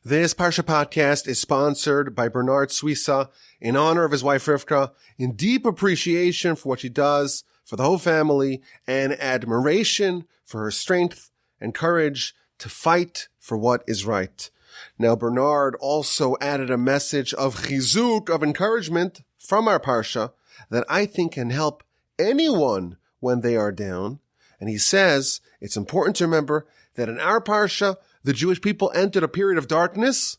This Parsha Podcast is sponsored by Bernard Suissa in honor of his wife Rivka, in deep appreciation for what she does for the whole family and admiration for her strength and courage to fight for what is right. Now, Bernard also added a message of chizuk, of encouragement from our Parsha that I think can help anyone when they are down. And he says it's important to remember that in our Parsha, the Jewish people entered a period of darkness,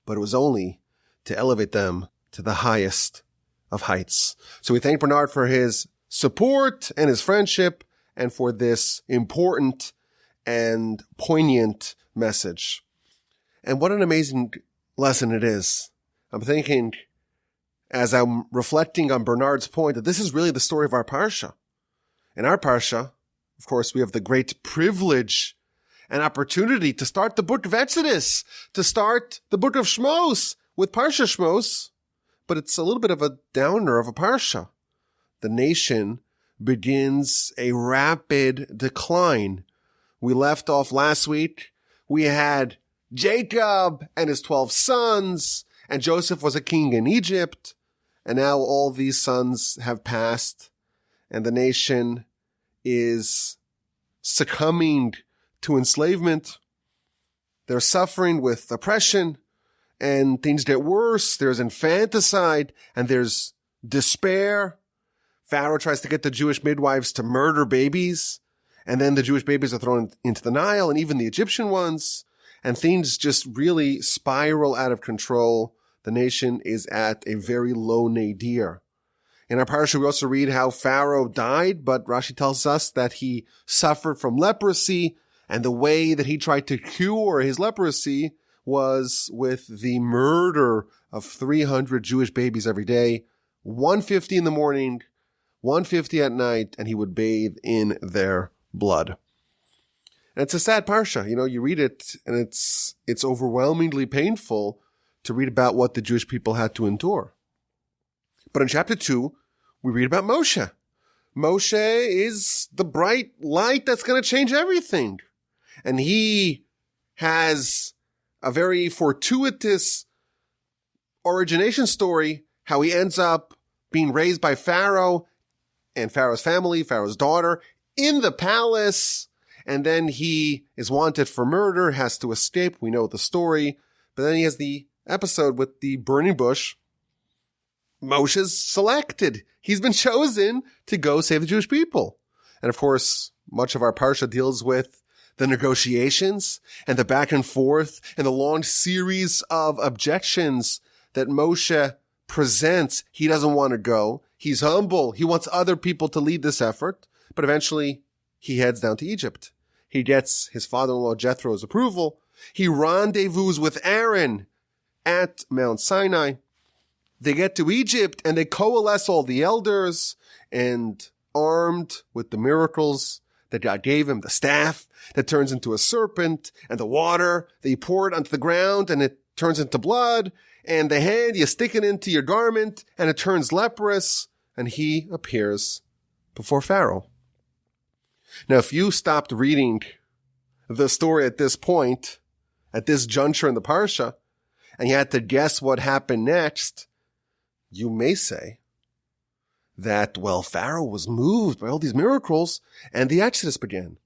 but it was only to elevate them to the highest of heights. So we thank Bernard for his support and his friendship and for this important and poignant message. And what an amazing lesson it is. I'm thinking, as I'm reflecting on Bernard's point, that this is really the story of our Parsha. In our Parsha, of course, we have the great privilege an opportunity to start the book of Exodus, to start the book of Shemos with Parsha Shemos, but it's a little bit of a downer of a Parsha. The nation begins a rapid decline. We left off last week. We had Jacob and his 12 sons, and Joseph was a king in Egypt, and now all these sons have passed, and the nation is succumbing to enslavement. They're suffering with oppression, and things get worse. There's infanticide, and there's despair. Pharaoh tries to get the Jewish midwives to murder babies, and then the Jewish babies are thrown into the Nile, and even the Egyptian ones, and things just really spiral out of control. The nation is at a very low nadir. In our parsha, we also read how Pharaoh died, but Rashi tells us that he suffered from leprosy, and the way that he tried to cure his leprosy was with the murder of 300 Jewish babies every day, 150 in the morning, 150 at night, and he would bathe in their blood. And it's a sad parsha. You know, you read it, and it's overwhelmingly painful to read about what the Jewish people had to endure. But in chapter 2, we read about Moshe. Moshe is the bright light that's going to change everything. And he has a very fortuitous origination story, how he ends up being raised by Pharaoh and Pharaoh's family, Pharaoh's daughter, in the palace. And then he is wanted for murder, has to escape. We know the story. But then he has the episode with the burning bush. Moshe's selected. He's been chosen to go save the Jewish people. And of course, much of our parsha deals with the negotiations and the back and forth and the long series of objections that Moshe presents. He doesn't want to go. He's humble. He wants other people to lead this effort. But eventually, he heads down to Egypt. He gets his father-in-law Jethro's approval. He rendezvous with Aaron at Mount Sinai. They get to Egypt and they coalesce all the elders, and armed with the miracles that God gave him, the staff that turns into a serpent, and the water that you pour it onto the ground and it turns into blood, and the hand you stick it into your garment and it turns leprous, and he appears before Pharaoh. Now, if you stopped reading the story at this point, at this juncture in the Parsha, and you had to guess what happened next, you may say that, well, Pharaoh was moved by all these miracles and the Exodus began.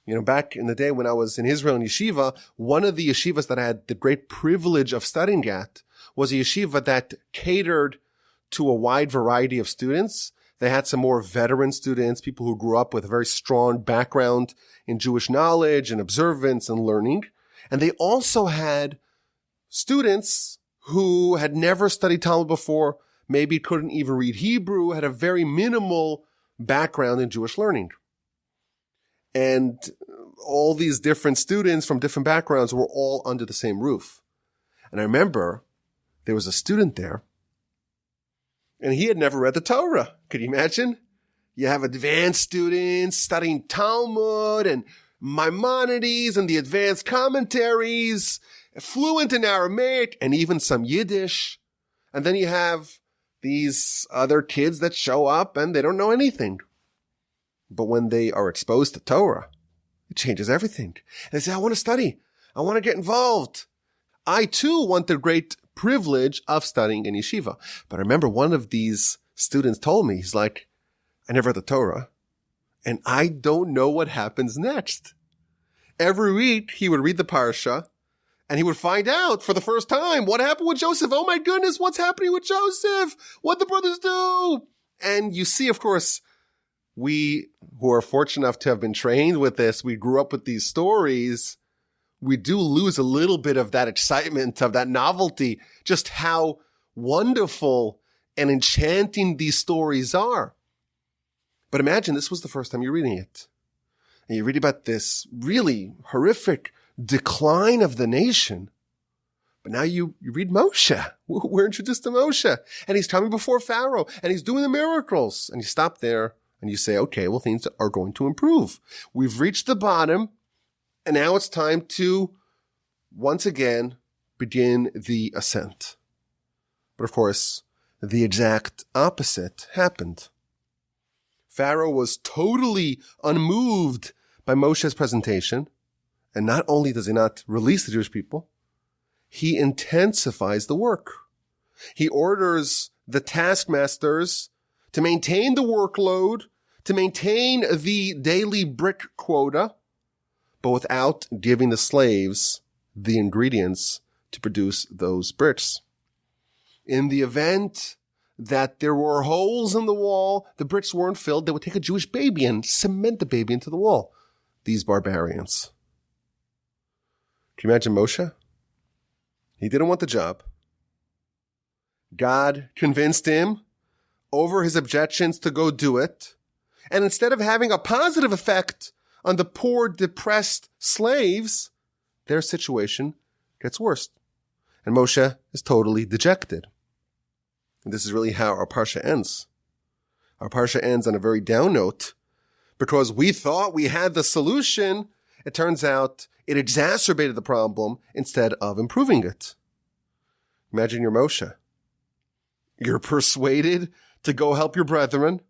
You know, back in the day when I was in Israel in yeshiva, one of the yeshivas that I had the great privilege of studying at was a yeshiva that catered to a wide variety of students. They had some more veteran students, people who grew up with a very strong background in Jewish knowledge and observance and learning. And they also had students who had never studied Talmud before, maybe couldn't even read Hebrew, had a very minimal background in Jewish learning. And all these different students from different backgrounds were all under the same roof. And I remember there was a student there, and he had never read the Torah. Could you imagine? You have advanced students studying Talmud and Maimonides and the advanced commentaries, fluent in Aramaic and even some Yiddish. And then you have these other kids that show up and they don't know anything. But when they are exposed to Torah, it changes everything. They say, I want to study. I want to get involved. I too want the great privilege of studying in yeshiva. But I remember one of these students told me, he's like, I never read the Torah, and I don't know what happens next. Every week he would read the Parsha, and he would find out for the first time what happened with Joseph. Oh my goodness, what's happening with Joseph? What'd the brothers do? And you see, of course, we who are fortunate enough to have been trained with this, we grew up with these stories, we do lose a little bit of that excitement, of that novelty, just how wonderful and enchanting these stories are. But imagine this was the first time you're reading it. And you read about this really horrific decline of the nation. But now you read Moshe. We're introduced to Moshe. And he's coming before Pharaoh. And he's doing the miracles. And you stop there and you say, okay, well, things are going to improve. We've reached the bottom. And now it's time to, once again, begin the ascent. But of course, the exact opposite happened. Pharaoh was totally unmoved by Moshe's presentation. And not only does he not release the Jewish people, he intensifies the work. He orders the taskmasters to maintain the workload, to maintain the daily brick quota, but without giving the slaves the ingredients to produce those bricks. In the event that there were holes in the wall, the bricks weren't filled, they would take a Jewish baby and cement the baby into the wall. These barbarians. Can you imagine Moshe? He didn't want the job. God convinced him over his objections to go do it. And instead of having a positive effect on the poor, depressed slaves, their situation gets worse. And Moshe is totally dejected. And this is really how our Parsha ends. Our Parsha ends on a very down note because we thought we had the solution. It turns out it exacerbated the problem instead of improving it. Imagine you're Moshe. You're persuaded to go help your brethren,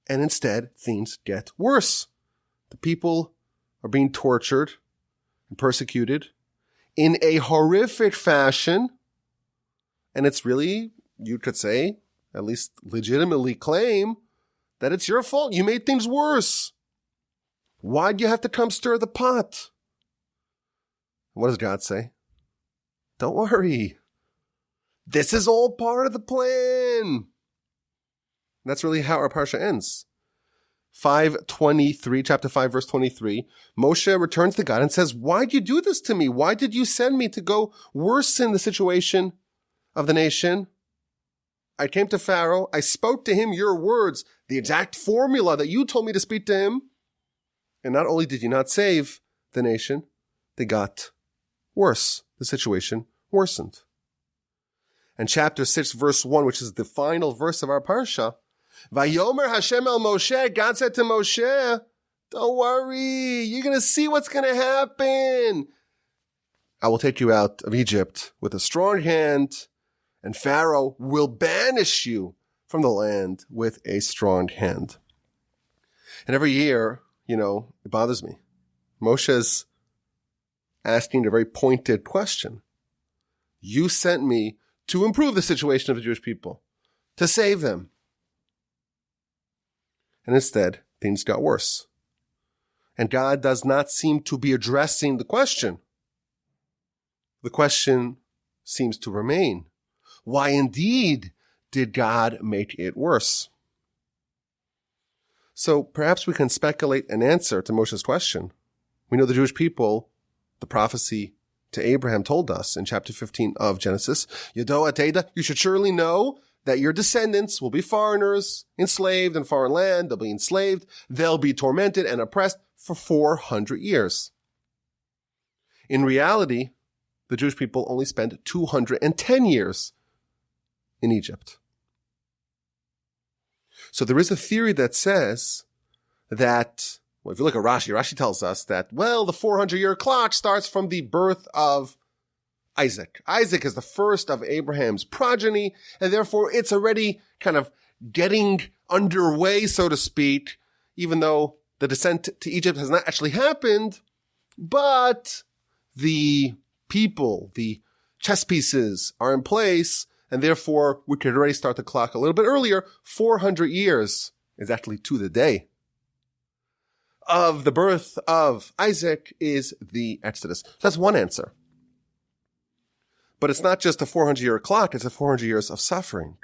and instead things get worse. The people are being tortured and persecuted in a horrific fashion, and it's really, you could say, at least legitimately claim, that it's your fault. You made things worse. Why'd you have to come stir the pot? What does God say? Don't worry. This is all part of the plan. That's really how our Parsha ends. 5:23, chapter 5, verse 23, Moshe returns to God and says, why'd you do this to me? Why did you send me to go worsen the situation of the nation? I came to Pharaoh. I spoke to him your words, the exact formula that you told me to speak to him. And not only did you not save the nation, they got worse. The situation worsened. And chapter 6, verse 1, which is the final verse of our Parsha, Vayomer Hashem el Moshe, God said to Moshe, don't worry, you're going to see what's going to happen. I will take you out of Egypt with a strong hand, and Pharaoh will banish you from the land with a strong hand. And every year, it bothers me. Moshe's asking a very pointed question. You sent me to improve the situation of the Jewish people, to save them. And instead, things got worse. And God does not seem to be addressing the question. The question seems to remain. Why indeed did God make it worse? So perhaps we can speculate an answer to Moshe's question. We know the Jewish people, the prophecy to Abraham told us in chapter 15 of Genesis, Yodo Ateda, you should surely know that your descendants will be foreigners, enslaved in foreign land. They'll be enslaved. They'll be tormented and oppressed for 400 years. In reality, the Jewish people only spent 210 years in Egypt. So there is a theory that says that, well, if you look at Rashi tells us that, well, the 400-year clock starts from the birth of Isaac. Isaac is the first of Abraham's progeny, and therefore it's already kind of getting underway, so to speak, even though the descent to Egypt has not actually happened, but the people, the chess pieces are in place, and therefore we could already start the clock a little bit earlier. 400 years is actually to the day of the birth of Isaac is the Exodus. So that's one answer. But it's not just a 400-year clock, it's a 400 years of suffering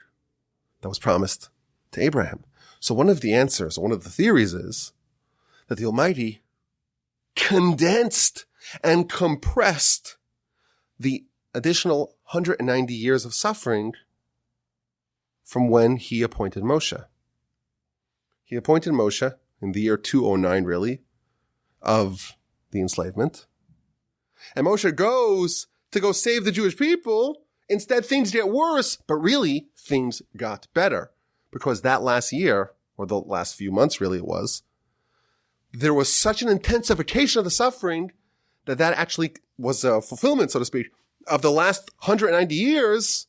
that was promised to Abraham. So one of the answers, one of the theories is that the Almighty condensed and compressed the additional 190 years of suffering from when he appointed Moshe. He appointed Moshe in the year 209, really, of the enslavement. And Moshe goes to go save the Jewish people. Instead, things get worse, but really, things got better. Because that last year, or the last few months really it was, there was such an intensification of the suffering that actually was a fulfillment, so to speak, of the last 190 years.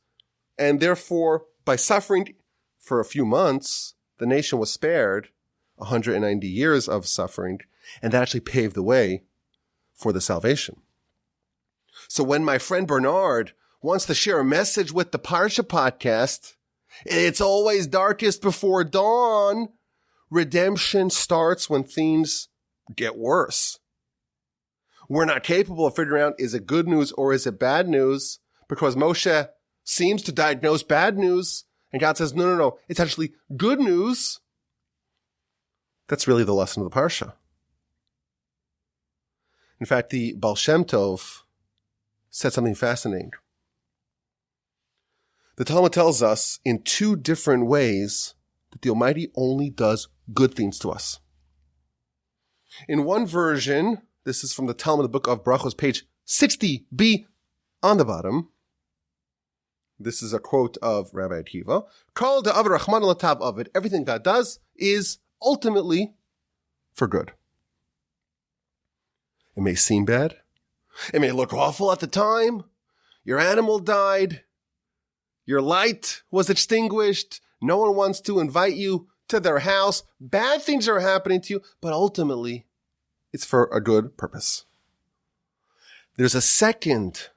And therefore, by suffering for a few months, the nation was spared 190 years of suffering, and that actually paved the way for the salvation. So when my friend Bernard wants to share a message with the Parsha Podcast, it's always darkest before dawn. Redemption starts when things get worse. We're not capable of figuring out, is it good news or is it bad news? Because Moshe seems to diagnose bad news, and God says, no, it's actually good news. That's really the lesson of the Parsha. In fact, the Baal Shem Tov said something fascinating. The Talmud tells us in two different ways that the Almighty only does good things to us. In one version, this is from the Talmud, the book of Brachos, page 60b on the bottom. This is a quote of Rabbi Akiva. Kol da'av Rachman l'tav avid. Everything God does is ultimately for good. It may seem bad. It may look awful at the time. Your animal died. Your light was extinguished. No one wants to invite you to their house. Bad things are happening to you, but ultimately, it's for a good purpose. There's a second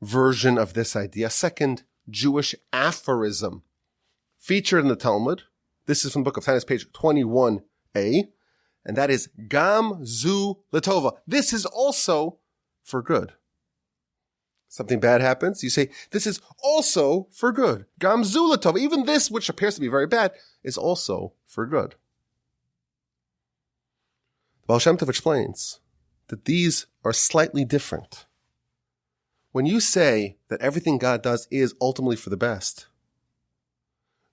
version of this idea, a second Jewish aphorism featured in the Talmud. This is from the book of Tanis, page 21a, and that is Gam Zu Latova. This is also for good. Something bad happens, you say, this is also for good. Gam Zu Latova. Even this, which appears to be very bad, is also for good. The Baal Shem Tov explains that these are slightly different. When you say that everything God does is ultimately for the best,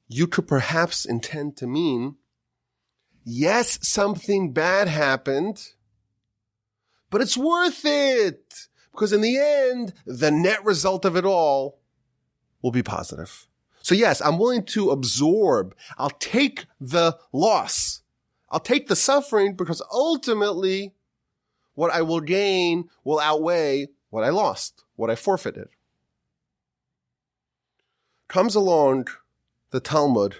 you could perhaps intend to mean, yes, something bad happened, but it's worth it, because in the end, the net result of it all will be positive. So yes, I'm willing to absorb. I'll take the loss. I'll take the suffering, because ultimately, what I will gain will outweigh what I lost, what I forfeited. Comes along the Talmud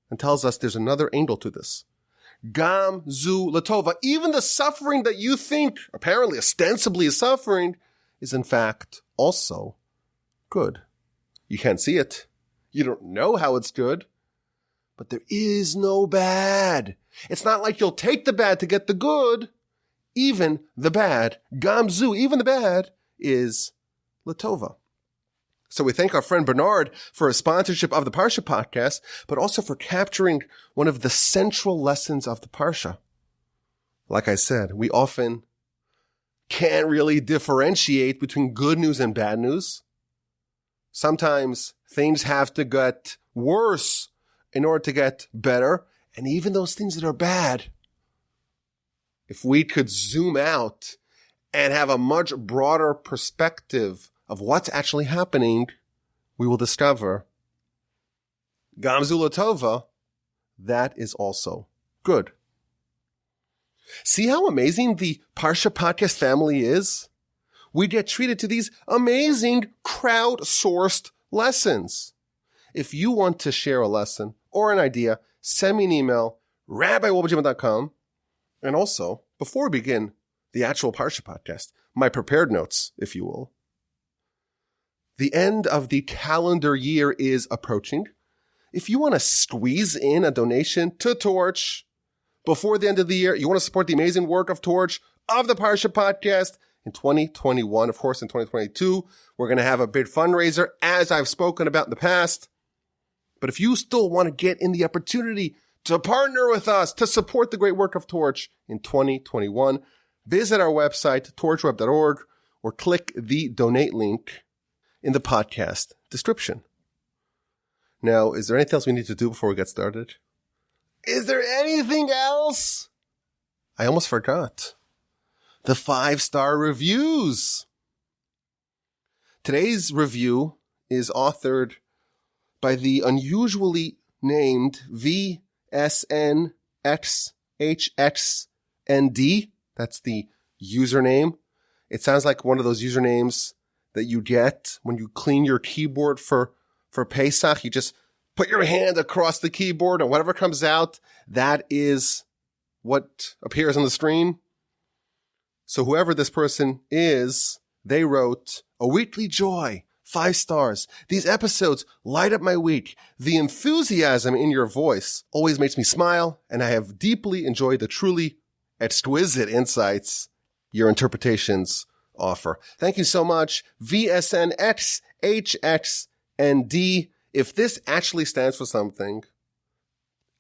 and tells us there's another angle to this. Gam Zu Latova. Even the suffering that you think, apparently, ostensibly is suffering, is in fact also good. You can't see it. You don't know how it's good. But there is no bad. It's not like you'll take the bad to get the good. Even the bad, Gam Zu, even the bad, is Latova. So we thank our friend Bernard for his sponsorship of the Parsha Podcast, but also for capturing one of the central lessons of the Parsha. Like I said, we often can't really differentiate between good news and bad news. Sometimes things have to get worse in order to get better. And even those things that are bad, if we could zoom out and have a much broader perspective of what's actually happening, we will discover Gam Zu Latova, that is also good. See how amazing the Parsha Podcast family is? We get treated to these amazing crowd-sourced lessons. If you want to share a lesson or an idea, send me an email, rabbi@wolbajima.com. And also, before we begin the actual Parsha Podcast, my prepared notes, if you will, The end of the calendar year is approaching. If you want to squeeze in a donation to Torch before the end of the year, you want to support the amazing work of Torch, of the Parsha Podcast in 2021. Of course, in 2022, we're going to have a big fundraiser, as I've spoken about in the past. But if you still want to get in the opportunity to partner with us to support the great work of Torch in 2021, visit our website, torchweb.org, or click the donate link in the podcast description. Now, is there anything else we need to do before we get started? Is there anything else? I almost forgot. The 5-star reviews. Today's review is authored by the unusually named VSNXHXND. That's the username. It sounds like one of those usernames that you get when you clean your keyboard for Pesach. You just put your hand across the keyboard and whatever comes out, that is what appears on the screen. So whoever this person is, they wrote, "A weekly joy, 5 stars. These episodes light up my week. The enthusiasm in your voice always makes me smile, and I have deeply enjoyed the truly exquisite insights your interpretations offer." Thank you so much, VSNXHXND. If this actually stands for something,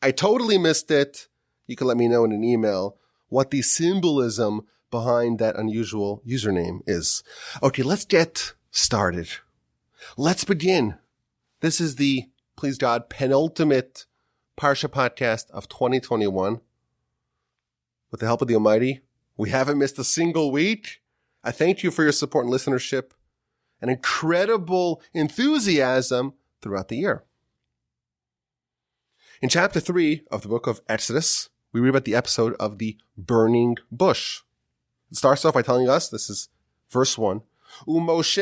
I totally missed it. You can let me know in an email what the symbolism behind that unusual username is. Okay, let's get started. Let's begin. This is the, please God, penultimate Parsha Podcast of 2021. With the help of the Almighty, we haven't missed a single week. I thank you for your support and listenership and incredible enthusiasm throughout the year. In chapter 3 of the book of Exodus, we read about the episode of the burning bush. It starts off by telling us, this is verse 1, Moshe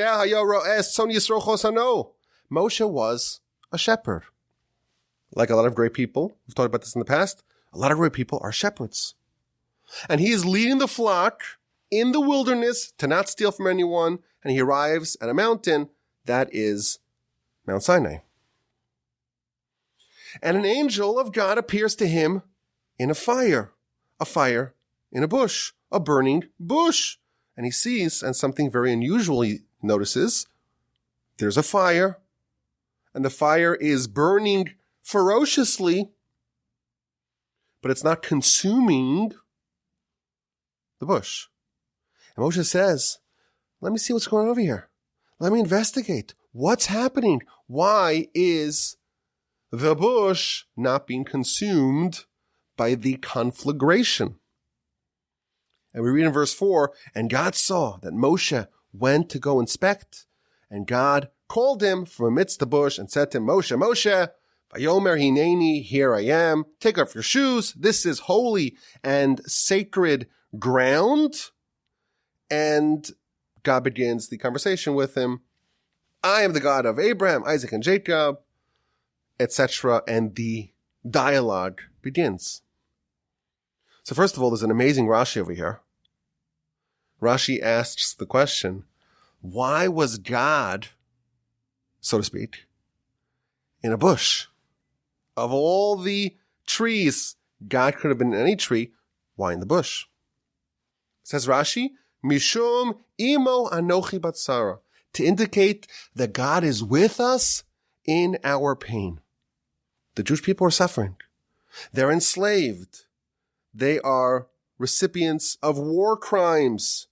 was a shepherd. Like a lot of great people, we've talked about this in the past, a lot of great people are shepherds. And he is leading the flock in the wilderness to not steal from anyone, and he arrives at a mountain that is Mount Sinai. And an angel of God appears to him in a fire in a bush, a burning bush. And he sees, and something very unusual he notices, there's a fire, and the fire is burning ferociously, but it's not consuming the bush. And Moshe says, let me see what's going on over here. Let me investigate. What's happening? Why is the bush not being consumed by the conflagration? And we read in verse 4, and God saw that Moshe went to go inspect, and God called him from amidst the bush and said to him, Moshe, Moshe, Vayomer hineni, here I am. Take off your shoes. This is holy and sacred ground. And God begins the conversation with him. I am the God of Abraham, Isaac, and Jacob, etc. And the dialogue begins. So first of all, there's an amazing Rashi over here. Rashi asks the question, why was God, so to speak, in a bush? Of all the trees, God could have been in any tree. Why in the bush? Says Rashi, Mishum imo anochi batsara, to indicate that God is with us in our pain. The Jewish people are suffering. They're enslaved. They are recipients of war crimes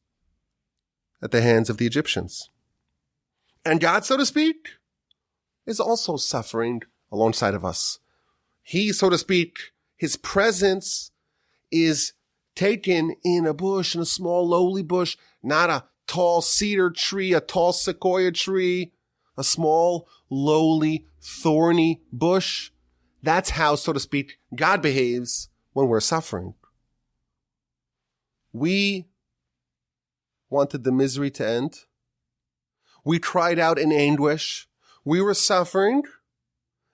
at the hands of the Egyptians. And God, so to speak, is also suffering alongside of us. He, so to speak, his presence is taken in a bush, in a small lowly bush, not a tall cedar tree, a tall sequoia tree, a small, lowly, thorny bush. That's how, so to speak, God behaves when we're suffering. We wanted the misery to end. We cried out in anguish. We were suffering,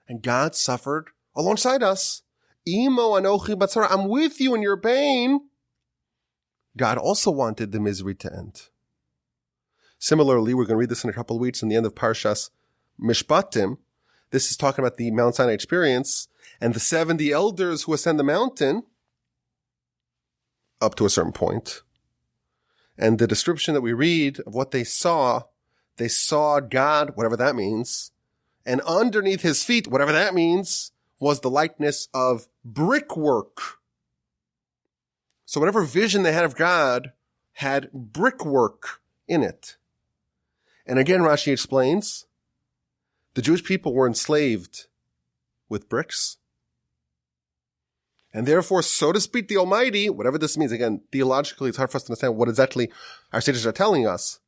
and God suffered alongside us. Imo anochi batzara, I'm with you in your pain. God also wanted the misery to end. Similarly, we're going to read this in a couple of weeks in the end of Parshas Mishpatim. This is talking about the Mount Sinai experience and the 70 elders who ascend the mountain up to a certain point. And the description that we read of what they saw God, whatever that means, and underneath his feet, whatever that means, was the likeness of brickwork. So whatever vision they had of God had brickwork in it. And again, Rashi explains, the Jewish people were enslaved with bricks. And therefore, so to speak, the Almighty, whatever this means, again, theologically, it's hard for us to understand what exactly our sages are telling us.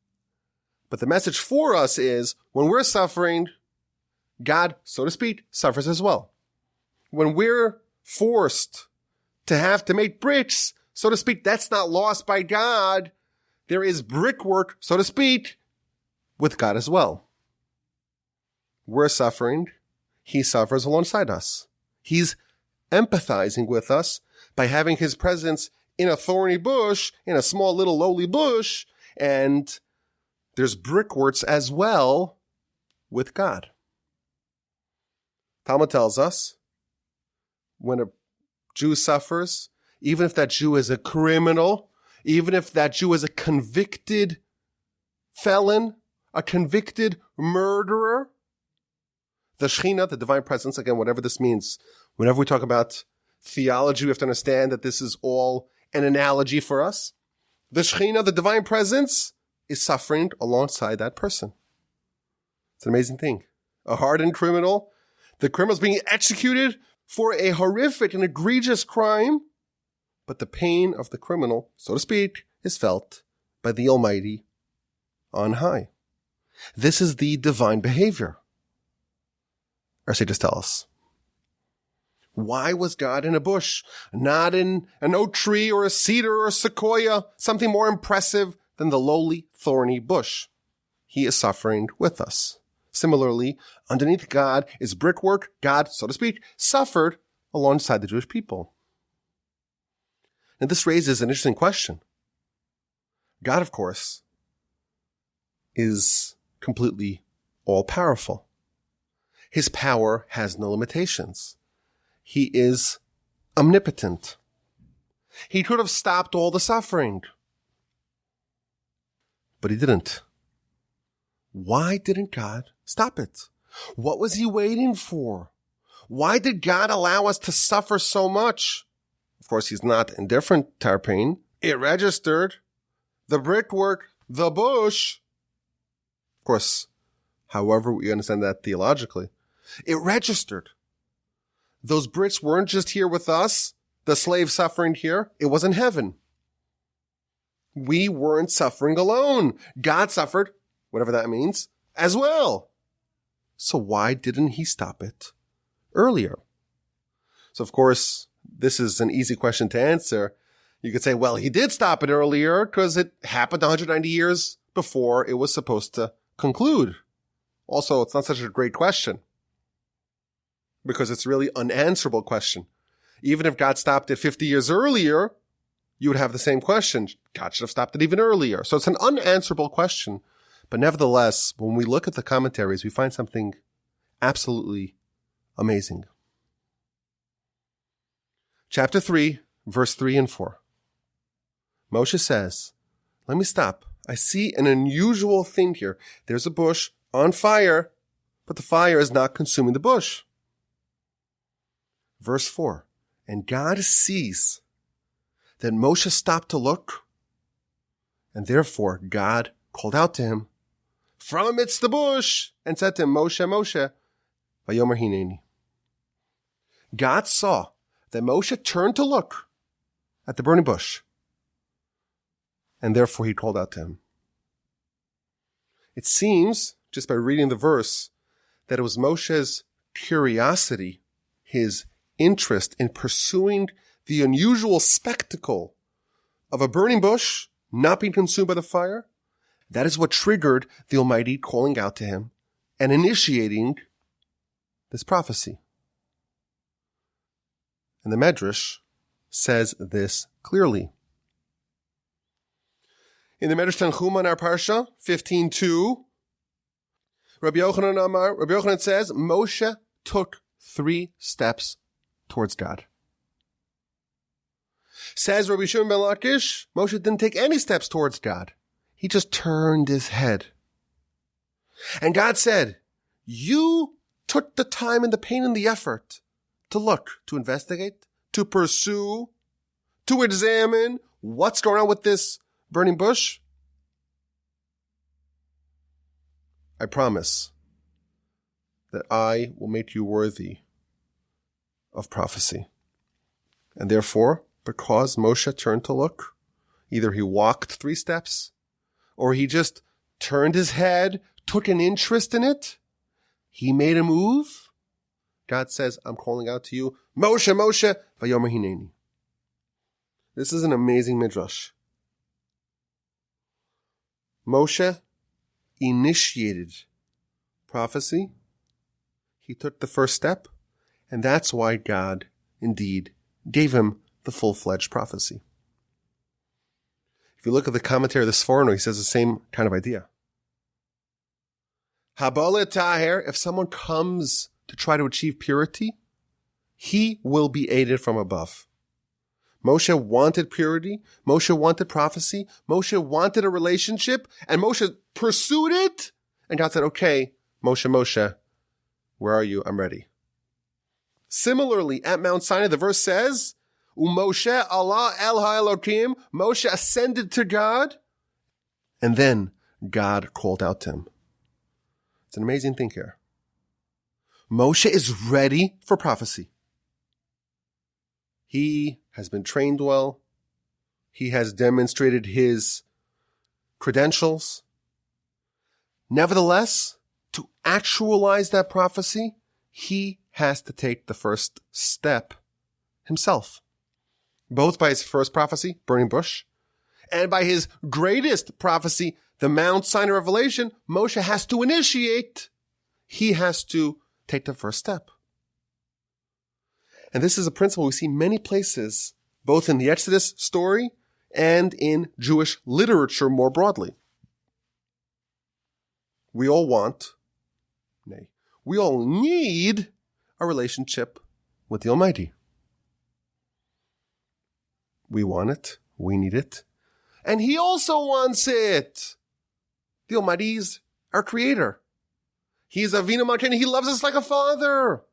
But the message for us is, when we're suffering, God, so to speak, suffers as well. When we're forced to have to make bricks, so to speak, that's not lost by God. There is brickwork, so to speak, with God as well. We're suffering. He suffers alongside us. He's empathizing with us by having his presence in a thorny bush, in a small little lowly bush, and there's brickworks as well with God. Talmud tells us when a Jew suffers, even if that Jew is a criminal, even if that Jew is a convicted felon, a convicted murderer, the Shekhinah, the divine presence, again, whatever this means, whenever we talk about theology, we have to understand that this is all an analogy for us. The Shekhinah, the divine presence, is suffering alongside that person. It's an amazing thing. A hardened criminal, the criminal is being executed for a horrific and egregious crime, but the pain of the criminal, so to speak, is felt by the Almighty on high. This is the divine behavior. Our sages tell us. Why was God in a bush, not in an oak tree or a cedar or a sequoia, something more impressive than the lowly, thorny bush? He is suffering with us. Similarly, underneath God is brickwork. God, so to speak, suffered alongside the Jewish people. And this raises an interesting question. God, of course, is completely all-powerful. His power has no limitations. He is omnipotent. He could have stopped all the suffering, but he didn't. Why didn't God stop it? What was he waiting for? Why did God allow us to suffer so much? Of course, he's not indifferent to our pain. It registered. The brickwork, the bush. Of course, however we understand that theologically, it registered. Those bricks weren't just here with us, the slave suffering here. It was in heaven. We weren't suffering alone. God suffered, whatever that means, as well. So why didn't he stop it earlier? So of course, this is an easy question to answer. You could say, well, he did stop it earlier because it happened 190 years before it was supposed to conclude. Also, it's not such a great question because it's really an unanswerable question. Even if God stopped it 50 years earlier, you would have the same question. God should have stopped it even earlier. So it's an unanswerable question. But nevertheless, when we look at the commentaries, we find something absolutely amazing. Chapter 3, verse 3 and 4. Moshe says, let me stop. I see an unusual thing here. There's a bush on fire, but the fire is not consuming the bush. Verse 4. And God sees that Moshe stopped to look, and therefore God called out to him from amidst the bush and said to him, Moshe, Moshe, Vayomer Hineni. God saw that Moshe turned to look at the burning bush, and therefore he called out to him. It seems, just by reading the verse, that it was Moshe's curiosity, his interest in pursuing the unusual spectacle of a burning bush not being consumed by the fire. That is what triggered the Almighty calling out to him and initiating this prophecy. And the Medrash says this clearly. In the Medrash Tanchuma in our Parsha, 15:2, Rabbi Yochanan says, Moshe took 3 steps towards God. Says Rabbi Shimon ben Lakish, Moshe didn't take any steps towards God. He just turned his head. And God said, you took the time and the pain and the effort to look, to investigate, to pursue, to examine what's going on with this burning bush. I promise that I will make you worthy of prophecy. And therefore, because Moshe turned to look, either he walked 3 steps, or he just turned his head, took an interest in it, he made a move. God says, I'm calling out to you, Moshe, Moshe, vayomer hineni. This is an amazing midrash. Moshe initiated prophecy. He took the first step, and that's why God indeed gave him the full-fledged prophecy. If you look at the commentary of the Sforno, he says the same kind of idea. Habale taher, if someone comes to try to achieve purity, he will be aided from above. Moshe wanted purity. Moshe wanted prophecy. Moshe wanted a relationship, and Moshe pursued it. And God said, okay, Moshe, where are you? I'm ready. Similarly, at Mount Sinai, the verse says, Moshe Allah el ha'elokim, Moshe ascended to God, and then God called out to him. It's an amazing thing here. Moshe is ready for prophecy. He has been trained well. He has demonstrated his credentials. Nevertheless, to actualize that prophecy, he has to take the first step himself. Both by his first prophecy, burning bush, and by his greatest prophecy, the Mount Sinai revelation, Moshe has to initiate. He has to take the first step. And this is a principle we see many places, both in the Exodus story and in Jewish literature more broadly. We all we all need a relationship with the Almighty. We want it. We need it. And He also wants it. The Almighty is our Creator. He is Avinu Malkeinu. He loves us like a father.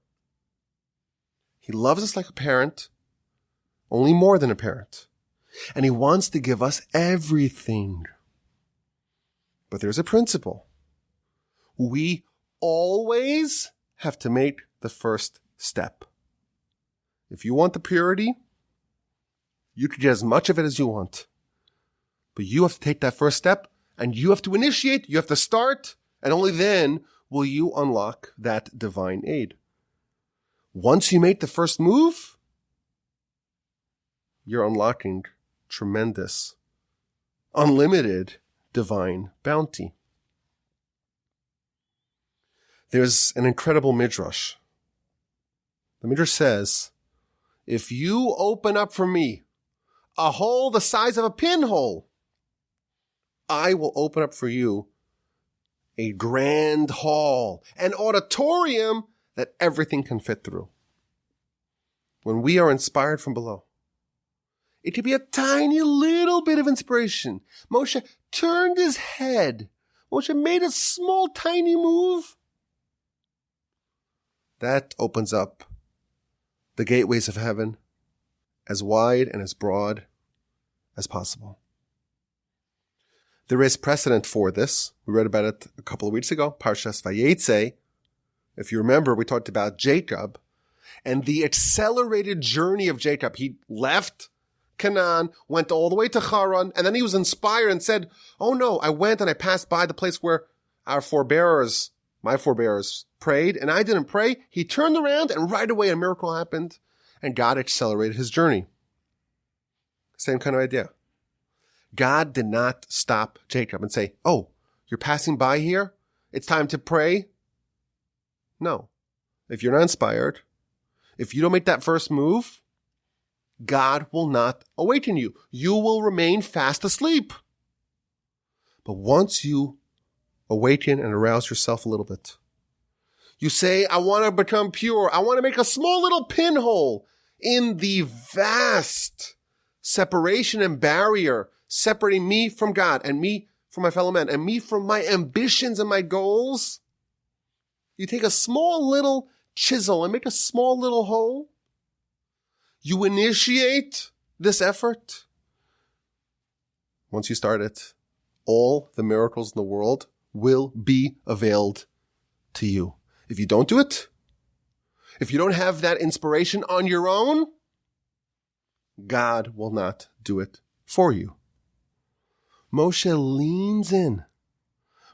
He loves us like a parent, only more than a parent. And He wants to give us everything. But there's a principle. We always have to make the first step. If you want the purity, you can get as much of it as you want. But you have to take that first step, and you have to initiate, you have to start, and only then will you unlock that divine aid. Once you make the first move, you're unlocking tremendous, unlimited divine bounty. There's an incredible midrash. The midrash says, if you open up for me a hole the size of a pinhole, I will open up for you a grand hall, an auditorium that everything can fit through. When we are inspired from below, it could be a tiny little bit of inspiration. Moshe turned his head. Moshe made a small, tiny move. That opens up the gateways of heaven as wide and as broad as possible. There is precedent for this. We read about it a couple of weeks ago, Parshas Vayetze. If you remember, we talked about Jacob and the accelerated journey of Jacob. He left Canaan, went all the way to Haran, and then he was inspired and said, oh no, I went and I passed by the place where my forebears prayed, and I didn't pray. He turned around, and right away a miracle happened, and God accelerated his journey. Same kind of idea. God did not stop Jacob and say, oh, you're passing by here? It's time to pray? No. If you're not inspired, if you don't make that first move, God will not awaken you. You will remain fast asleep. But once you awaken and arouse yourself a little bit, you say, I want to become pure. I want to make a small little pinhole in the vast separation and barrier separating me from God and me from my fellow man and me from my ambitions and my goals. You take a small little chisel and make a small little hole. You initiate this effort. Once you start it, all the miracles in the world will be availed to you. If you don't do it, if you don't have that inspiration on your own, God will not do it for you. Moshe leans in.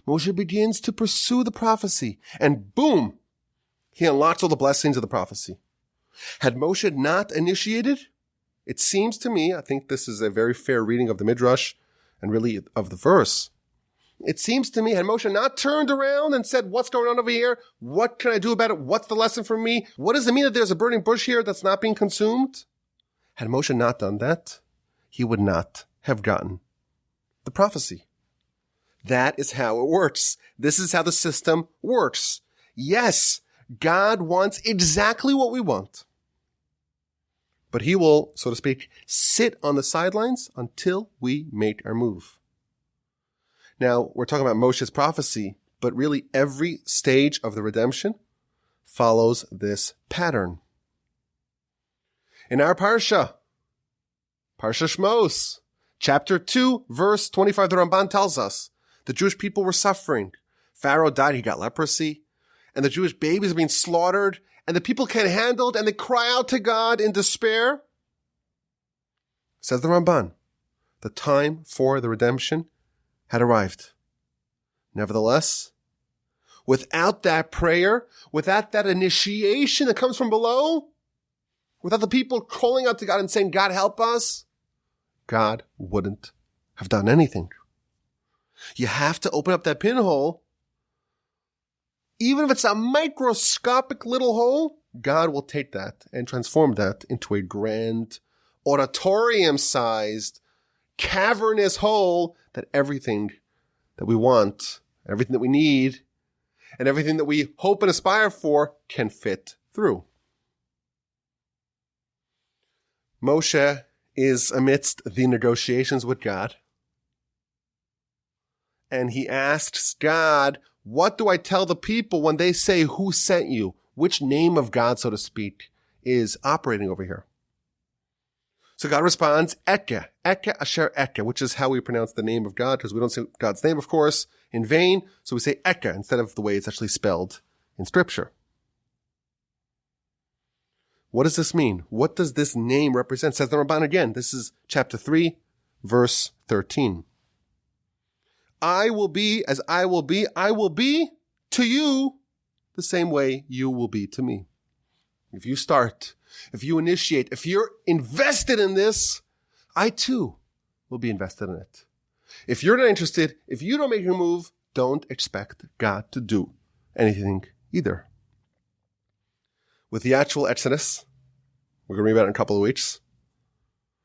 Moshe begins to pursue the prophecy, and boom, he unlocks all the blessings of the prophecy. Had Moshe not initiated, it seems to me, I think this is a very fair reading of the Midrash and really of the verse. It seems to me, had Moshe not turned around and said, what's going on over here? What can I do about it? What's the lesson for me? What does it mean that there's a burning bush here that's not being consumed? Had Moshe not done that, he would not have gotten the prophecy. That is how it works. This is how the system works. Yes, God wants exactly what we want. But he will, so to speak, sit on the sidelines until we make our move. Now, we're talking about Moshe's prophecy, but really every stage of the redemption follows this pattern. In our Parsha, Parsha Shemos, chapter 2, verse 25, the Ramban tells us the Jewish people were suffering. Pharaoh died, he got leprosy, and the Jewish babies are being slaughtered, and the people can't handle it, and they cry out to God in despair. Says the Ramban, the time for the redemption had arrived. Nevertheless, without that prayer, without that initiation that comes from below, without the people calling out to God and saying, God, help us, God wouldn't have done anything. You have to open up that pinhole. Even if it's a microscopic little hole, God will take that and transform that into a grand, auditorium-sized, cavernous hole that everything that we want, everything that we need, and everything that we hope and aspire for can fit through. Moshe is amidst the negotiations with God, and he asks God, what do I tell the people when they say, who sent you? Which name of God, so to speak, is operating over here? So God responds, Eke Asher Eke, which is how we pronounce the name of God, because we don't say God's name, of course, in vain. So we say Eke instead of the way it's actually spelled in Scripture. What does this mean? What does this name represent? Says the Ramban again. This is chapter 3, verse 13. I will be as I will be to you the same way you will be to me. If you start, if you initiate, if you're invested in this, I too will be invested in it. If you're not interested, if you don't make a move, don't expect God to do anything either. With the actual Exodus, we're going to read about it in a couple of weeks,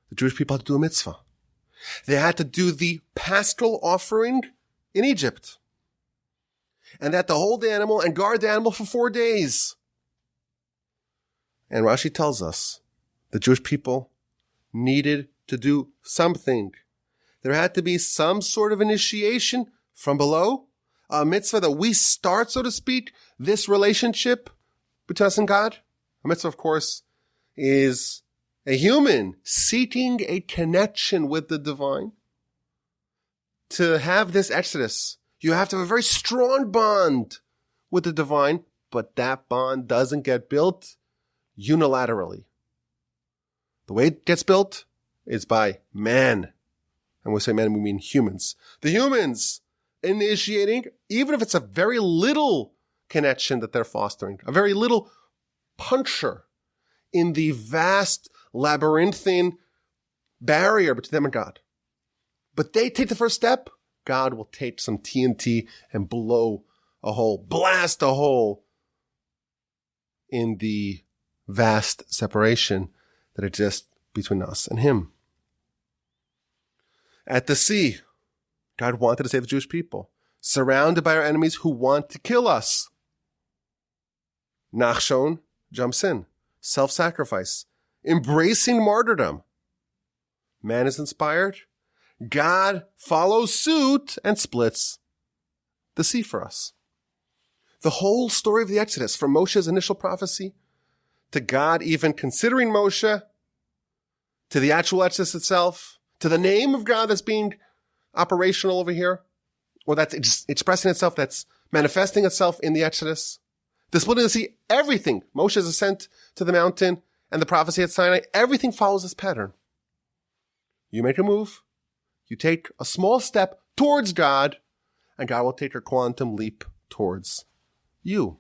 the Jewish people had to do a mitzvah. They had to do the paschal offering in Egypt. And they had to hold the animal and guard the animal for 4 days. And Rashi tells us the Jewish people needed to do something. There had to be some sort of initiation from below, a mitzvah that we start, so to speak, this relationship between us and God. A mitzvah, of course, is a human seeking a connection with the divine. To have this exodus, you have to have a very strong bond with the divine, but that bond doesn't get built unilaterally. The way it gets built is by man. And when we say man, we mean humans. The humans initiating, even if it's a very little connection that they're fostering, a very little puncture in the vast labyrinthine barrier between them and God. But they take the first step, God will take some TNT and blow a hole, blast a hole in the vast separation that exists between us and him. At the sea, God wanted to save the Jewish people, surrounded by our enemies who want to kill us. Nachshon jumps in, self-sacrifice, embracing martyrdom. Man is inspired. God follows suit and splits the sea for us. The whole story of the Exodus, from Moshe's initial prophecy to God even considering Moshe, to the actual Exodus itself, to the name of God that's being operational over here, or that's expressing itself, that's manifesting itself in the Exodus. The splitting of the sea, everything, Moshe's ascent to the mountain and the prophecy at Sinai, everything follows this pattern. You make a move, you take a small step towards God, and God will take a quantum leap towards you.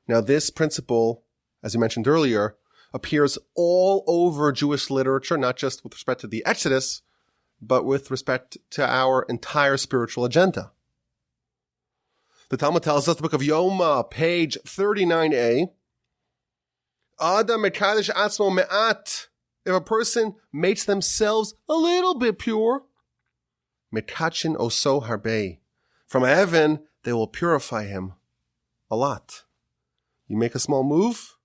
Now, this principle, as you mentioned earlier, appears all over Jewish literature, not just with respect to the Exodus, but with respect to our entire spiritual agenda. The Talmud tells us, the book of Yoma, page 39a, Adam mekadesh atzmo me'at. If a person makes themselves a little bit pure, mekachin oso harbe. From heaven, they will purify him a lot. You make a small move,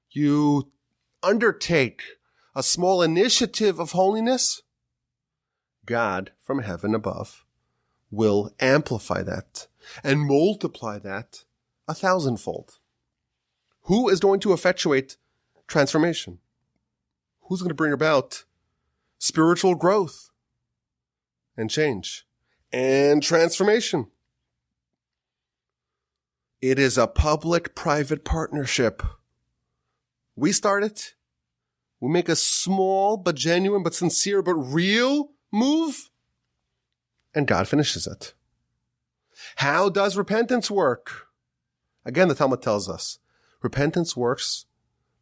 you undertake a small initiative of holiness, God from heaven above will amplify that and multiply that 1,000-fold. Who is going to effectuate transformation? Who's going to bring about spiritual growth and change and transformation? It is a public-private partnership. We start it. We make a small but genuine but sincere but real move, and God finishes it. How does repentance work? Again, the Talmud tells us, repentance works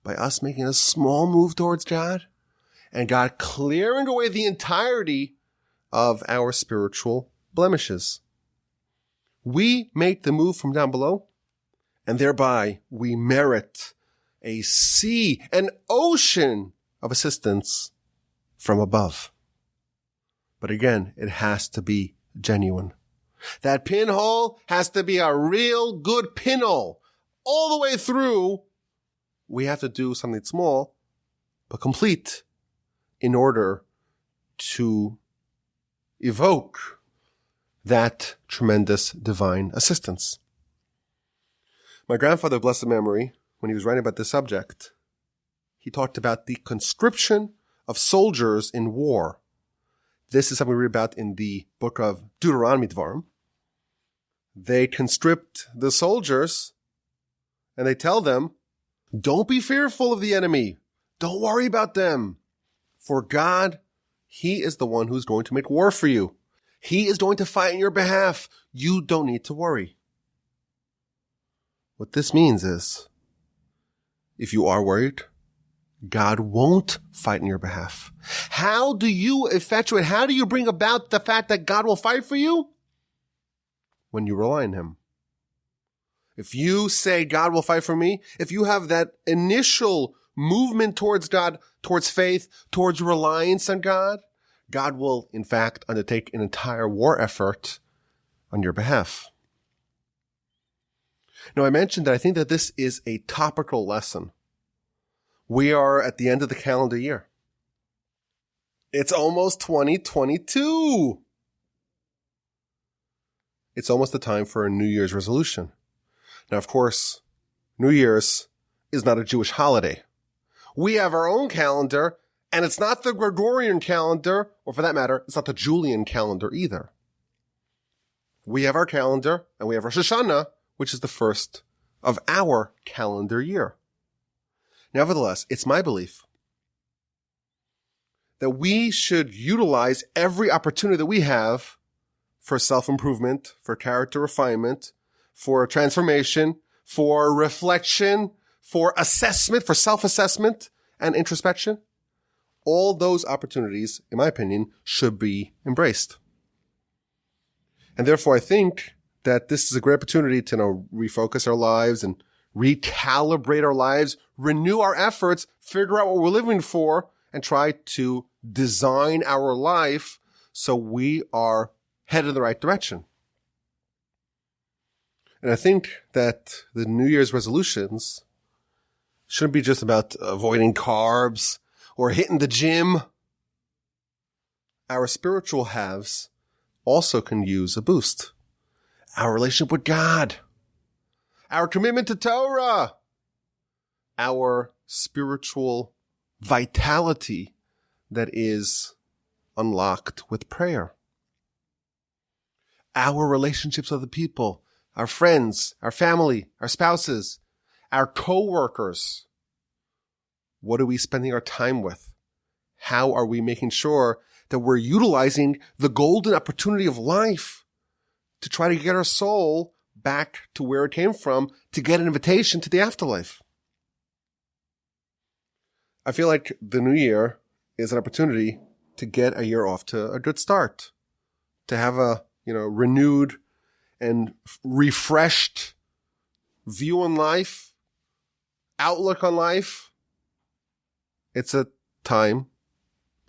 by us making a small move towards God, and God clearing away the entirety of our spiritual blemishes. We make the move from down below, and thereby we merit a sea, an ocean of assistance from above. But again, it has to be genuine. That pinhole has to be a real good pinhole. All the way through, we have to do something small, but complete, in order to evoke that tremendous divine assistance. My grandfather, blessed memory, when he was writing about this subject, he talked about the conscription of soldiers in war. This is something we read about in the book of Deuteronomy Dvarim. They conscript the soldiers and they tell them, don't be fearful of the enemy. Don't worry about them. For God, He is the one who's going to make war for you. He is going to fight on your behalf. You don't need to worry. What this means is, if you are worried, God won't fight on your behalf. How do you effectuate, how do you bring about the fact that God will fight for you? When you rely on Him. If you say, God will fight for me, if you have that initial movement towards God, towards faith, towards reliance on God, God will, in fact, undertake an entire war effort on your behalf. Now, I mentioned that I think that this is a topical lesson. We are at the end of the calendar year. It's almost 2022. It's almost the time for a New Year's resolution. Now, of course, New Year's is not a Jewish holiday. We have our own calendar, and it's not the Gregorian calendar, or for that matter, it's not the Julian calendar either. We have our calendar, and we have Rosh Hashanah, which is the first of our calendar year. Nevertheless, it's my belief that we should utilize every opportunity that we have for self-improvement, for character refinement, for transformation, for reflection, for assessment, for self-assessment and introspection. All those opportunities, in my opinion, should be embraced. And therefore, I think that this is a great opportunity to refocus our lives and recalibrate our lives, renew our efforts, figure out what we're living for, and try to design our life So we are headed in the right direction. And I think that the New Year's resolutions shouldn't be just about avoiding carbs or hitting the gym. Our spiritual halves also can use a boost. Our relationship with God, our commitment to Torah, our spiritual vitality that is unlocked with prayer, our relationships with the people, our friends, our family, our spouses, our co-workers. What are we spending our time with? How are we making sure that we're utilizing the golden opportunity of life to try to get our soul back to where it came from, to get an invitation to the afterlife? I feel like the new year is an opportunity to get a year off to a good start, to have a, renewed and refreshed view on life, outlook on life. It's a time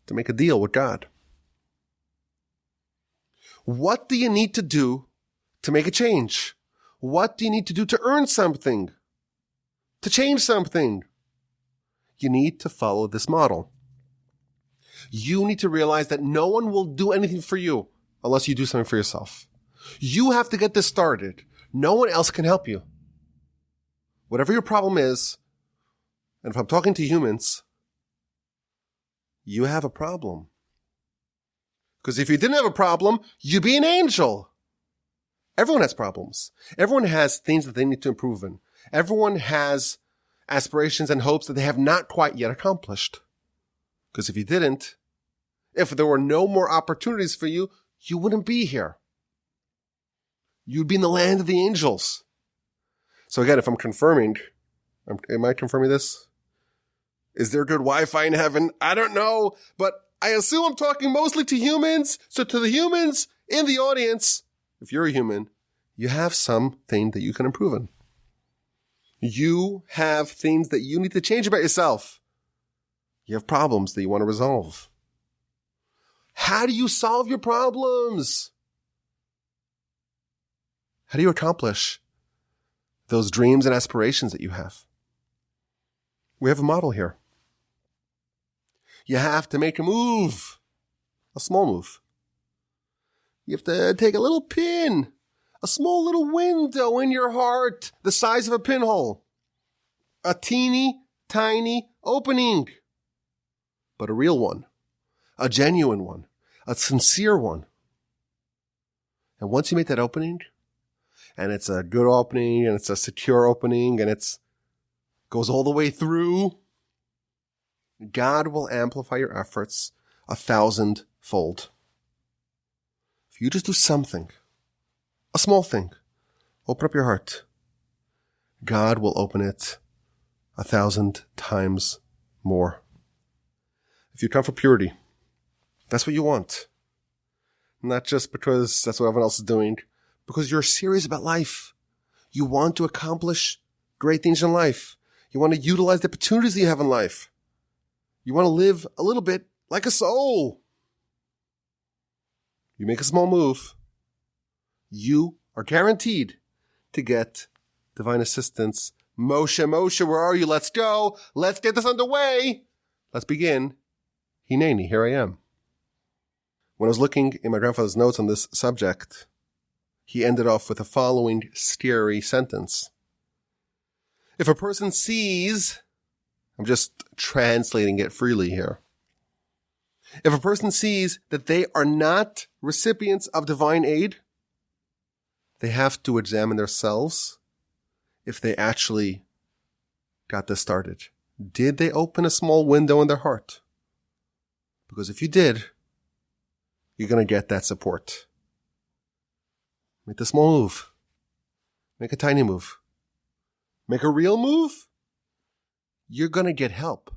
to make a deal with God. What do you need to do to make a change? What do you need to do to earn something? To change something? You need to follow this model. You need to realize that no one will do anything for you unless you do something for yourself. You have to get this started. No one else can help you. Whatever your problem is, and if I'm talking to humans, you have a problem. Because if you didn't have a problem, you'd be an angel. Everyone has problems. Everyone has things that they need to improve in. Everyone has aspirations and hopes that they have not quite yet accomplished. Because if you didn't, if there were no more opportunities for you, you wouldn't be here. You'd be in the land of the angels. So again, if I'm confirming, am I confirming this? Is there good Wi-Fi in heaven? I don't know, but I assume I'm talking mostly to humans. So to the humans in the audience, if you're a human, you have something that you can improve in. You have things that you need to change about yourself. You have problems that you want to resolve. How do you solve your problems? How do you accomplish those dreams and aspirations that you have? We have a model here. You have to make a move, a small move. You have to take a little pin, a small little window in your heart, the size of a pinhole, a teeny tiny opening, but a real one, a genuine one, a sincere one. And once you make that opening, and it's a good opening, and it's a secure opening, and it's goes all the way through, God will amplify your efforts 1,000-fold. If you just do something, a small thing, open up your heart, God will open it 1,000 times more. If you come for purity, that's what you want. Not just because that's what everyone else is doing, because you're serious about life. You want to accomplish great things in life. You want to utilize the opportunities that you have in life. You want to live a little bit like a soul. You make a small move, you are guaranteed to get divine assistance. Moshe, where are you? Let's go. Let's get this underway. Let's begin. Hineni, here I am. When I was looking in my grandfather's notes on this subject, he ended off with the following scary sentence. If a person sees, I'm just translating it freely here. If a person sees that they are not recipients of divine aid, they have to examine themselves if they actually got this started. Did they open a small window in their heart? Because if you did, you're going to get that support. Make the small move. Make a tiny move. Make a real move. You're going to get help.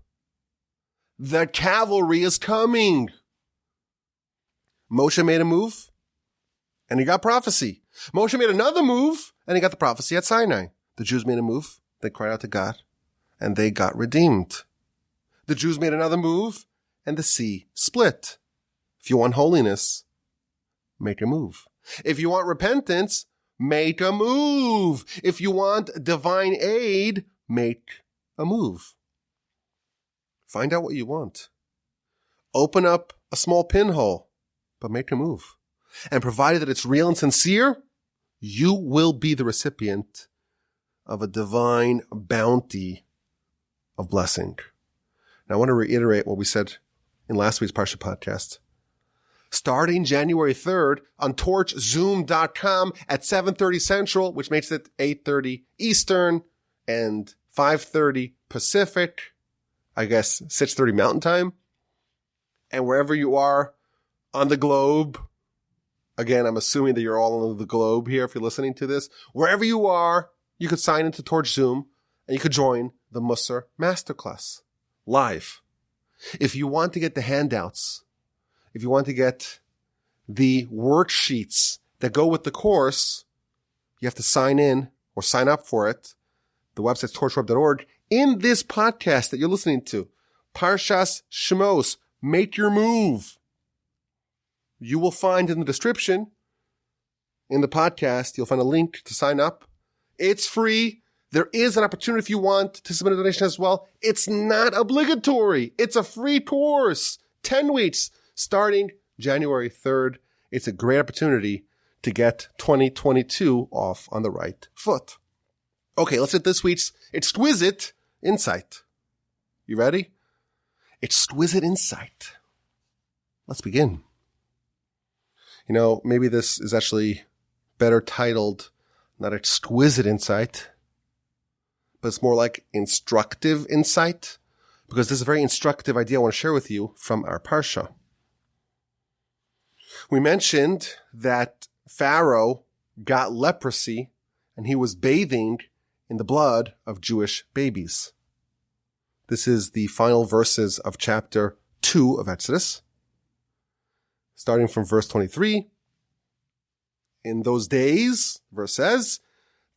The cavalry is coming. Moshe made a move, and he got prophecy. Moshe made another move, and he got the prophecy at Sinai. The Jews made a move. They cried out to God, and they got redeemed. The Jews made another move, and the sea split. If you want holiness, make a move. If you want repentance, make a move. If you want divine aid, make a move. Find out what you want. Open up a small pinhole, but make a move. And provided that it's real and sincere, you will be the recipient of a divine bounty of blessing. Now, I want to reiterate what we said in last week's Parsha Podcast. Starting January 3rd on torchzoom.com at 7:30 Central, which makes it 8:30 Eastern and 5:30 Pacific, I guess 6:30 Mountain Time. And wherever you are on the globe, again, I'm assuming that you're all on the globe here if you're listening to this. Wherever you are, you could sign into Torch Zoom and you could join the Musar Masterclass live. If you want to get the handouts, if you want to get the worksheets that go with the course, you have to sign in or sign up for it. The website's torchweb.org. In this podcast that you're listening to, Parshas Shemos, Make Your Move, you will find in the description, in the podcast, you'll find a link to sign up. It's free. There is an opportunity if you want to submit a donation as well. It's not obligatory. It's a free course. 10 weeks starting January 3rd. It's a great opportunity to get 2022 off on the right foot. Okay, let's get this week's exquisite insight. You ready? Exquisite insight. Let's begin. You know, maybe this is actually better titled not exquisite insight, but it's more like instructive insight, because this is a very instructive idea I want to share with you from our Parsha. We mentioned that Pharaoh got leprosy and he was bathing in the blood of Jewish babies. This is the final verses of chapter 2 of Exodus. Starting from verse 23. In those days, verse says,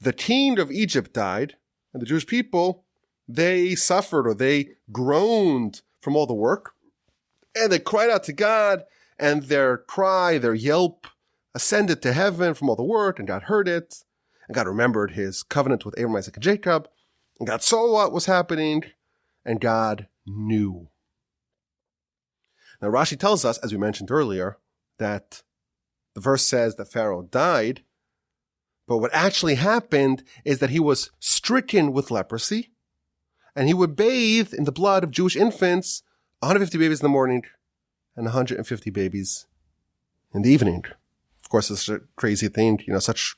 the king of Egypt died, and the Jewish people, they suffered or they groaned from all the work, and they cried out to God, and their cry, their yelp, ascended to heaven from all the work, and God heard it, and God remembered his covenant with Abraham, Isaac, and Jacob, and God saw what was happening, and God knew. Now Rashi tells us, as we mentioned earlier, that the verse says that Pharaoh died, but what actually happened is that he was stricken with leprosy, and he would bathe in the blood of Jewish infants, 150 babies in the morning and 150 babies in the evening. Of course, it's a crazy thing, you know, such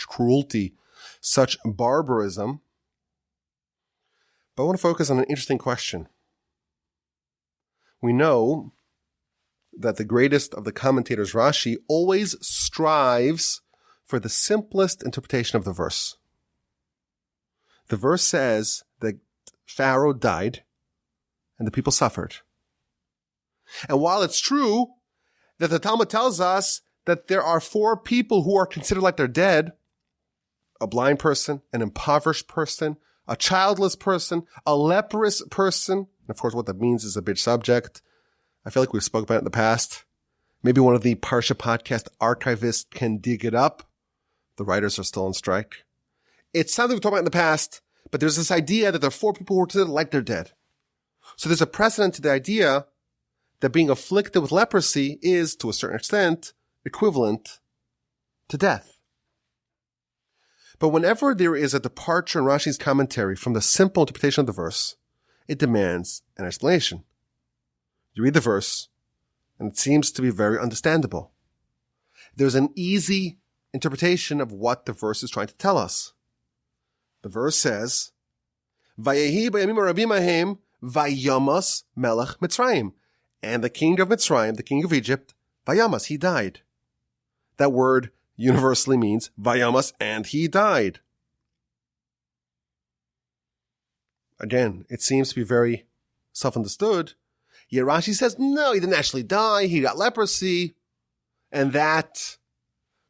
cruelty, such barbarism. But I want to focus on an interesting question. We know that the greatest of the commentators, Rashi, always strives for the simplest interpretation of the verse. The verse says that Pharaoh died and the people suffered. And while it's true that the Talmud tells us that there are 4 people who are considered like they're dead, a blind person, an impoverished person, a childless person, a leprous person, and of course what that means is a big subject. I feel like we've spoken about it in the past. Maybe one of the Parsha Podcast archivists can dig it up. The writers are still on strike. It's something we've talked about in the past, but there's this idea that there are 4 people who are considered like they're dead. So there's a precedent to the idea that being afflicted with leprosy is, to a certain extent, equivalent to death. But whenever there is a departure in Rashi's commentary from the simple interpretation of the verse, it demands an explanation. You read the verse, and it seems to be very understandable. There's an easy interpretation of what the verse is trying to tell us. The verse says, Vayehi b'yamim rabim ahem vayamas melech Mitzrayim. And the king of Mitzrayim, the king of Egypt, vayamas, he died. That word universally means vayamas, and he died. Again, it seems to be very self-understood. Yet Rashi says, no, he didn't actually die. He got leprosy. And that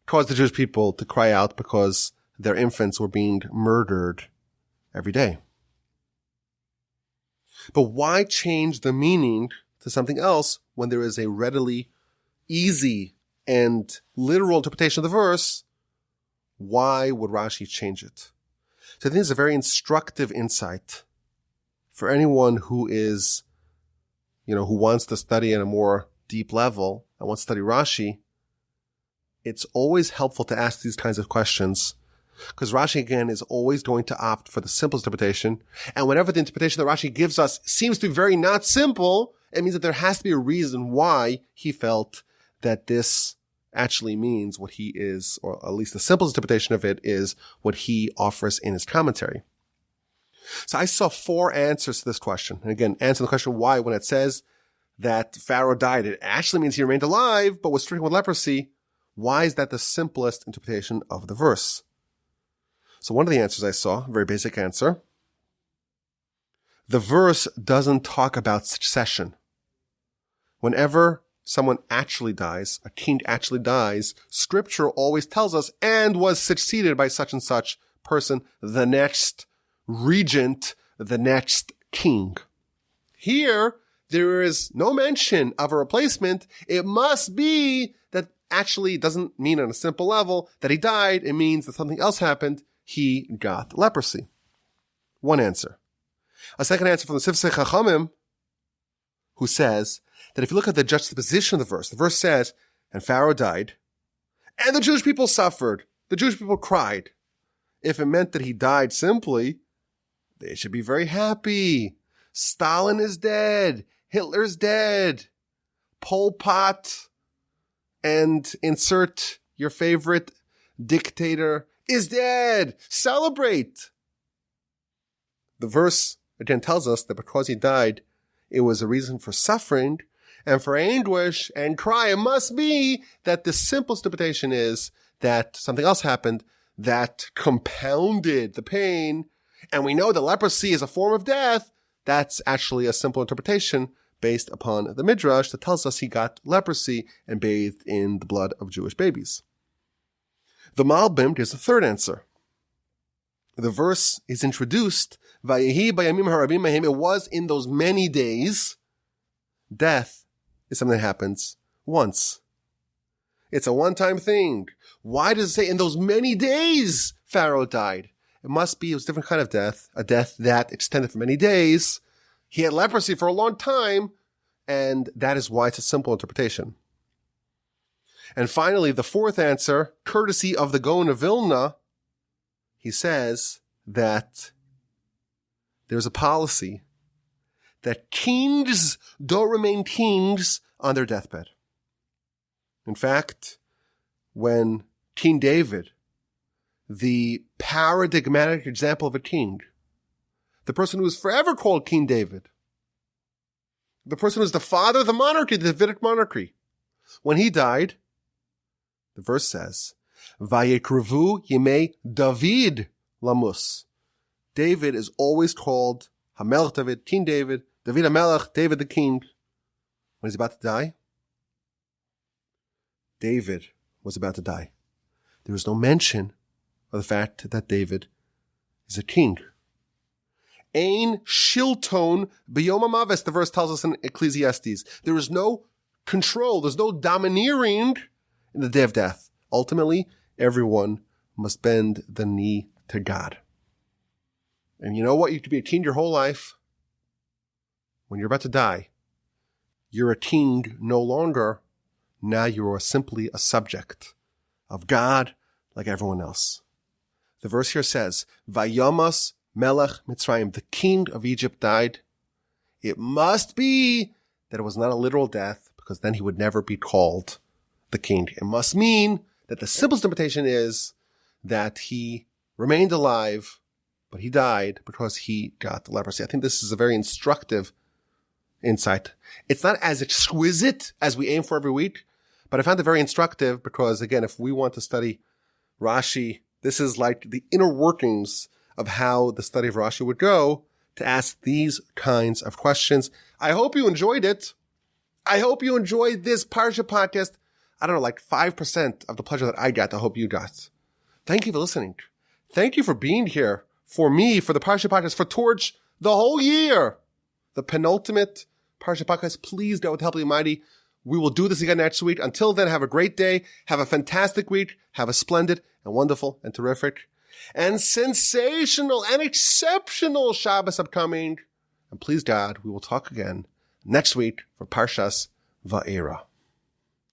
caused the Jewish people to cry out because their infants were being murdered every day. But why change the meaning to something else when there is a readily easy and literal interpretation of the verse, why would Rashi change it? So I think it's a very instructive insight for anyone who is, who wants to study at a more deep level and wants to study Rashi. It's always helpful to ask these kinds of questions because Rashi, again, is always going to opt for the simplest interpretation. And whenever the interpretation that Rashi gives us seems to be very not simple, it means that there has to be a reason why he felt that this actually means what he is, or at least the simplest interpretation of it is what he offers in his commentary. So I saw 4 answers to this question. And again, answer the question why when it says that Pharaoh died, it actually means he remained alive, but was stricken with leprosy. Why is that the simplest interpretation of the verse? So one of the answers I saw, a very basic answer, the verse doesn't talk about succession. Whenever someone actually dies, a king actually dies, scripture always tells us, and was succeeded by such and such person, the next regent, the next king. Here, there is no mention of a replacement. It must be that actually doesn't mean on a simple level that he died. It means that something else happened. He got leprosy. One answer. A second answer from the Sifsei Chachamim, who says that if you look at the juxtaposition of the verse says, and Pharaoh died, and the Jewish people suffered. The Jewish people cried. If it meant that he died simply, they should be very happy. Stalin is dead. Hitler's dead. Pol Pot, and insert your favorite dictator, is dead. Celebrate. The verse, again, tells us that because he died, it was a reason for suffering and for anguish and cry. It must be that the simplest interpretation is that something else happened that compounded the pain. And we know that leprosy is a form of death. That's actually a simple interpretation based upon the Midrash that tells us he got leprosy and bathed in the blood of Jewish babies. The Malbim gives a third answer. The verse is introduced, Vayehi bayamim harabim mahim. It was in those many days. Death is something that happens once. It's a one-time thing. Why does it say in those many days Pharaoh died? It must be it was a different kind of death, a death that extended for many days. He had leprosy for a long time, and that is why it's a simple interpretation. And finally, the fourth answer, courtesy of the Gaon of Vilna, he says that there's a policy that kings don't remain kings on their deathbed. In fact, when King David, the paradigmatic example of a king, the person who is forever called King David, the person who is the father of the monarchy, the Davidic monarchy, when he died, the verse says, Vayekruvu Yemei David Lamus. David is always called Hamelech David, King David, David Hamelech, David the king. When he's about to die, David was about to die. There is no mention of the fact that David is a king. Ein shilton b'yom hamaves, the verse tells us in Ecclesiastes. There is no control, there's no domineering in the day of death. Ultimately, everyone must bend the knee to God. And you know what? You could be a king your whole life. When you're about to die, you're a king no longer. Now you are simply a subject of God like everyone else. The verse here says, Vayamas Melech Mitzrayim, the king of Egypt died. It must be that it was not a literal death, because then he would never be called the king. It must mean that the simplest interpretation is that he remained alive, but he died because he got leprosy. I think this is a very instructive insight. It's not as exquisite as we aim for every week, but I found it very instructive because, again, if we want to study Rashi, this is like the inner workings of how the study of Rashi would go, to ask these kinds of questions. I hope you enjoyed it. I hope you enjoyed this Parsha podcast. I don't know, like 5% of the pleasure that I got, I hope you got. Thank you for listening. Thank you for being here for me, for the Parsha Podcast, for Torch, the whole year. The penultimate Parsha Podcast. Please, God, with the help of the Almighty, We will do this again next week. Until then, have a great day. Have a fantastic week. Have a splendid and wonderful and terrific and sensational and exceptional Shabbos upcoming. And please God, we will talk again next week for Parshas Va'era.